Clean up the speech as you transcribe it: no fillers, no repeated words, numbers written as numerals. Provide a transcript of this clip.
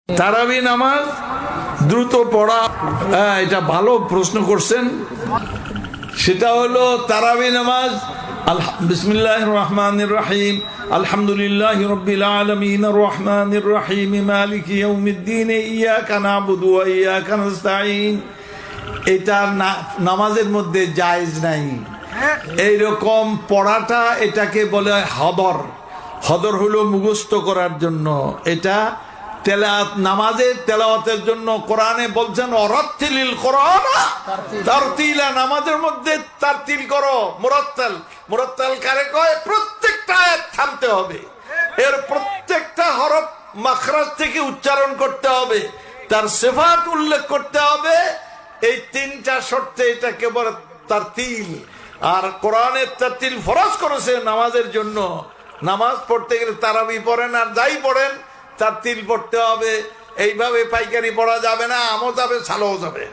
তারাবি নামাজ দ্রুত পড়া, এটা ভালো প্রশ্ন করছেন। সেটা হলো তারাবি নামাজ বিসমিল্লাহির রহমানির রহিম আলহামদুলিল্লাহি রাব্বিল আলামিন আর রহমানির রহিম মালিকি ইয়াউমিদ্দিন ইয়াকা না'বুদু ওয়া ইয়াকা নাস্তাঈন, এটা নামাজের মধ্যে জায়েজ নাই। এইরকম পড়াটা এটাকে বলে হদর। হদর হলো মুখস্থ করার জন্য। এটা তেলাওয়াত, নামাজের তেলাওয়াতের জন্য কোরআনে বলছেন অরাত্তিলিল কোরআন তারতিলা, নামাজের মধ্যে তারতিল করো। মুরাত্তাল, মুরাত্তাল কারে কয়? প্রত্যেকটা আয়াত থামতে হবে, এর প্রত্যেকটা হরফ মাখরাজ থেকে উচ্চারণ করতে হবে, তার সিফাত উল্লেখ করতে হবে। এই তিনটা শর্তে এটাকে বলে তারতিল। আর কোরআনের তারতিল ফরজ করেছে নামাজের জন্য। নামাজ পড়তে গেলে তারাবি পড়েন আর যাই পড়েন তারতিল পড়তে হবে। এইভাবে পাইকারি পড়া যাবে না, আমও যাবে, ছালও যাবে।